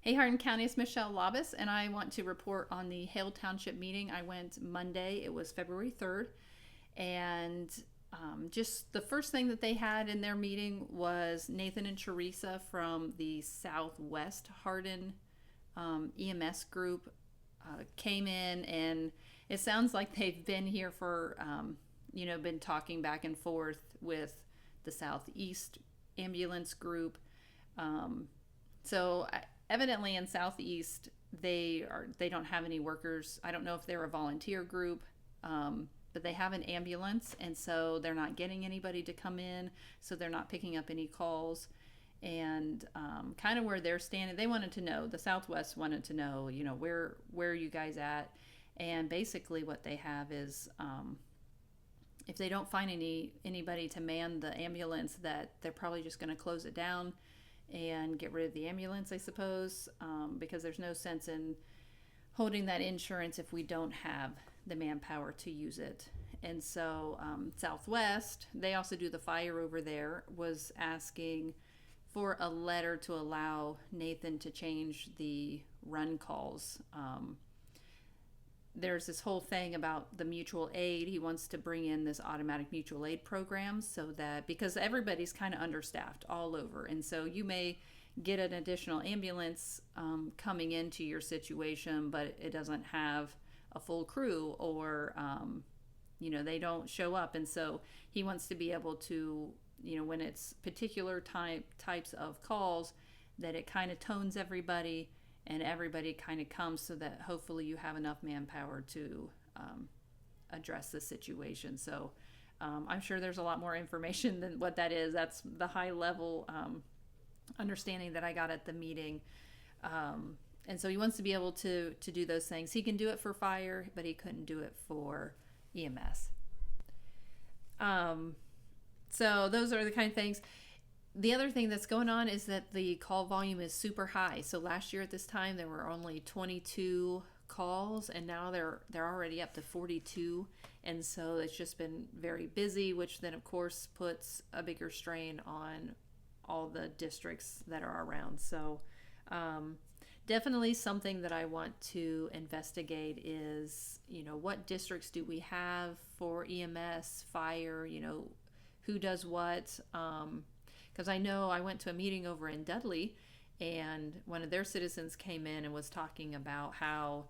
Hey, Hardin County, it's Michelle Labus, and I want to report on the Hale Township meeting. I went Monday, it was February 3rd, and just the first thing that they had in their meeting was Nathan and Teresa from the South West Hardin EMS group came in, and it sounds like they've been here for, been talking back and forth with the Southeast ambulance group. So evidently in Southeast they don't have any workers. I don't know if they're a volunteer group, but they have an ambulance, and so they're not getting anybody to come in, so they're not picking up any calls. And kind of where they're standing, they wanted to know, the Southwest wanted to know, where are you guys at? And basically what they have is, if they don't find anybody to man the ambulance, that they're probably just going to close it down and get rid of the ambulance, I suppose, because there's no sense in holding that insurance if we don't have the manpower to use it. And so Southwest, they also do the fire over there, was asking for a letter to allow Nathan to change the run calls. There's this whole thing about the mutual aid. He wants to bring in this automatic mutual aid program, so that, because everybody's kind of understaffed all over, and so you may get an additional ambulance coming into your situation, but it doesn't have a full crew, or they don't show up. And so he wants to be able to, when it's particular types of calls, that it kind of tones everybody and everybody kind of comes, so that hopefully you have enough manpower to address the situation. So I'm sure there's a lot more information than what that is. That's the high level understanding that I got at the meeting. And so he wants to be able to do those things. He can do it for fire, but he couldn't do it for EMS. So those are the kind of things. The other thing that's going on is that the call volume is super high. So last year at this time there were only 22 calls, and now they're already up to 42. And so it's just been very busy, which then of course puts a bigger strain on all the districts that are around. So definitely something that I want to investigate is, what districts do we have for EMS, fire, who does what. Because I know I went to a meeting over in Dudley, and one of their citizens came in and was talking about how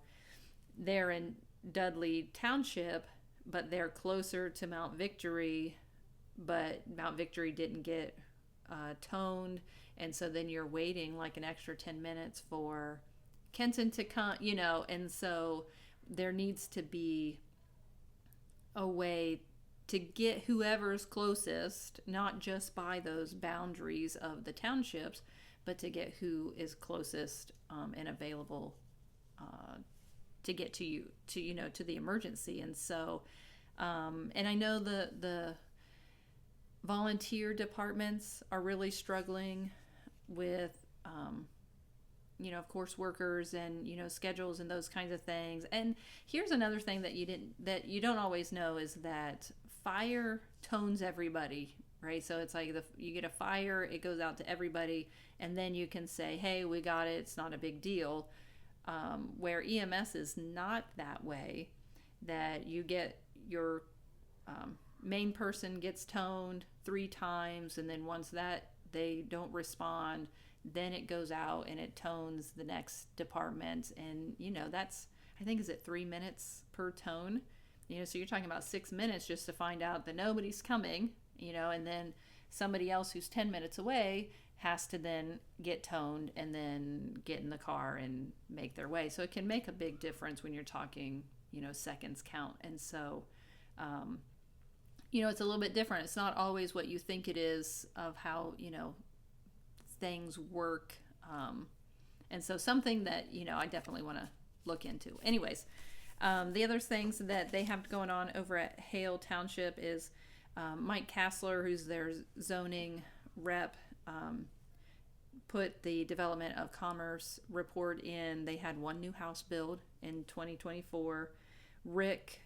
they're in Dudley Township, but they're closer to Mount Victory, but Mount Victory didn't get toned, and so then you're waiting like an extra 10 minutes for Kenton to come, and so there needs to be a way to get whoever's closest, not just by those boundaries of the townships, but to get who is closest and available to get to you, to the emergency. And so, and I know the volunteer departments are really struggling with, of course, workers and, schedules and those kinds of things. And here's another thing that you don't always know, is that fire tones everybody, right? So it's like you get a fire, it goes out to everybody, and then you can say, hey, we got it, it's not a big deal. Where EMS is not that way, that you get your main person gets toned 3 times, and then once that they don't respond, then it goes out and it tones the next department. And that's, I think, is it 3 minutes per tone? So you're talking about 6 minutes just to find out that nobody's coming, and then somebody else who's 10 minutes away has to then get toned and then get in the car and make their way. So it can make a big difference when you're talking, seconds count. And so, it's a little bit different. It's not always what you think it is of how, things work. And so something that, I definitely want to look into. Anyways, the other things that they have going on over at Hale Township is Mike Kasler, who's their zoning rep, put the Development of Commerce report in. They had 1 new house build in 2024. Rick,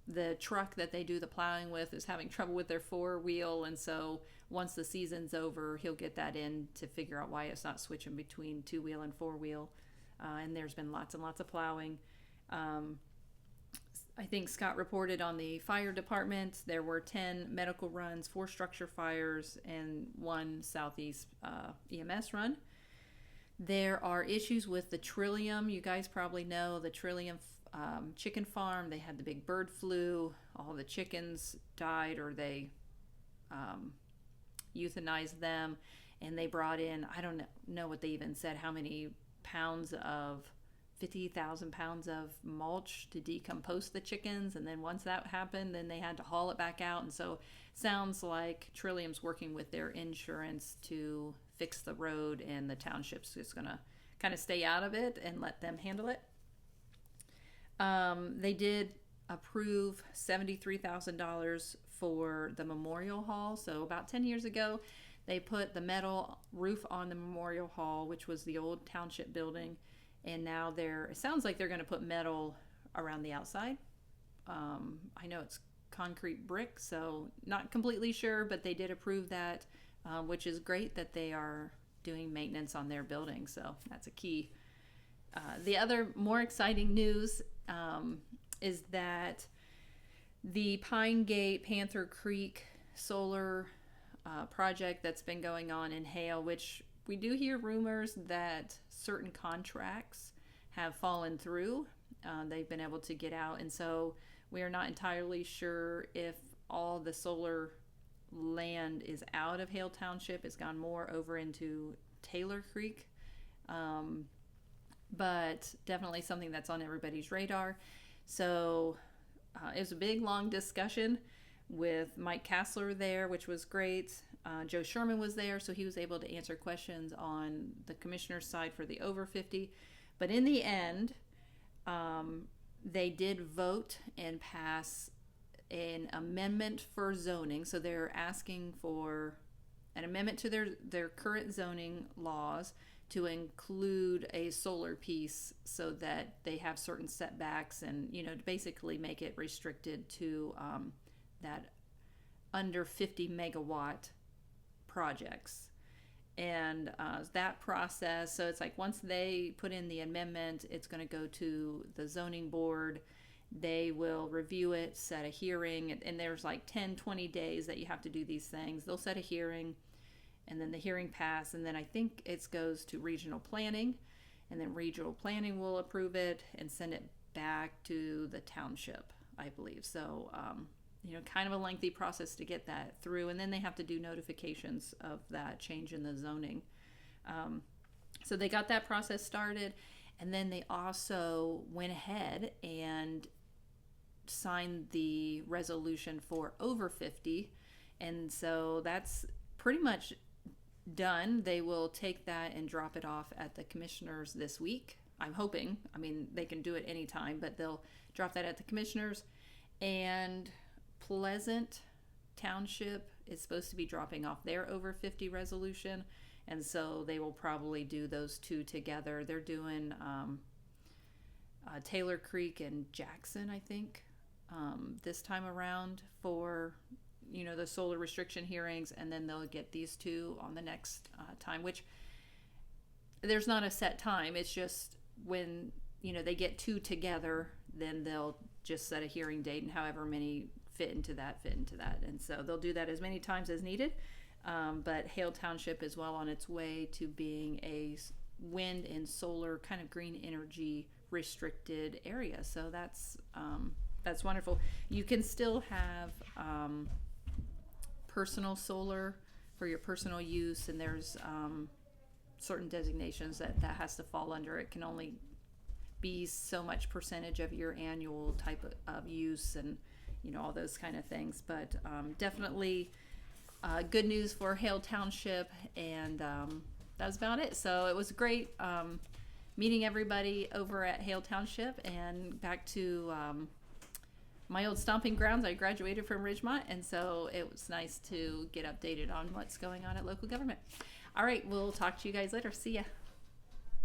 the truck that they do the plowing with is having trouble with their 4-wheel, and so once the season's over, he'll get that in to figure out why it's not switching between 2-wheel and 4-wheel. And there's been lots and lots of plowing. I think Scott reported on the fire department. There were 10 medical runs, 4 structure fires, and 1 Southeast EMS run. There are issues with the Trillium. You guys probably know the Trillium chicken farm. They had the big bird flu. All the chickens died, or they euthanized them, and they brought in, I don't know what they even said, how many pounds of 50,000 pounds of mulch to decompose the chickens. And then once that happened, then they had to haul it back out. And so sounds like Trillium's working with their insurance to fix the road, and the township's just going to kind of stay out of it and let them handle it. They did approve $73,000 for the Memorial Hall. So about 10 years ago, they put the metal roof on the Memorial Hall, which was the old township building. And now it sounds like they're going to put metal around the outside. I know it's concrete brick, so not completely sure, but they did approve that, which is great that they are doing maintenance on their building. So that's a key. The other more exciting news is that the Pine Gate Panther Creek solar project that's been going on in Hale, which we do hear rumors that certain contracts have fallen through. They've been able to get out, and so we are not entirely sure if all the solar land is out of Hale Township. It's gone more over into Taylor Creek, but definitely something that's on everybody's radar. So it was a big, long discussion with Mike Kasler there, which was great. Joe Sherman was there, so he was able to answer questions on the commissioner's side for the over 50. But in the end, they did vote and pass an amendment for zoning. So they're asking for an amendment to their current zoning laws to include a solar piece, so that they have certain setbacks, and to basically make it restricted to that under 50 megawatt projects. And that process, so it's like once they put in the amendment, it's going to go to the zoning board. They will review it, set a hearing, and there's like 10-20 days that you have to do these things. They'll set a hearing, and then the hearing pass, and then I think it goes to regional planning, and then regional planning will approve it and send it back to the township, I believe. So kind of a lengthy process to get that through, and then they have to do notifications of that change in the zoning. So they got that process started, and then they also went ahead and signed the resolution for over 50, and so that's pretty much done. They will take that and drop it off at the commissioners this week, I'm hoping. I mean, they can do it anytime, but they'll drop that at the commissioners. And Pleasant Township is supposed to be dropping off their over 50 resolution, and so they will probably do those two together. They're doing Taylor Creek and Jackson, I think, this time around for the solar restriction hearings, and then they'll get these two on the next time, which there's not a set time. It's just when they get two together, then they'll just set a hearing date, and however many fit into that. And so they'll do that as many times as needed. But Hale Township is well on its way to being a wind and solar kind of green energy restricted area. So that's wonderful. You can still have personal solar for your personal use, and there's certain designations that has to fall under. It can only be so much percentage of your annual type of use, and all those kind of things. But definitely good news for Hale Township, and that's about it. So it was great meeting everybody over at Hale Township, and back to my old stomping grounds. I graduated from Ridgemont, and so it was nice to get updated on what's going on at local government. All right, we'll talk to you guys later. See ya.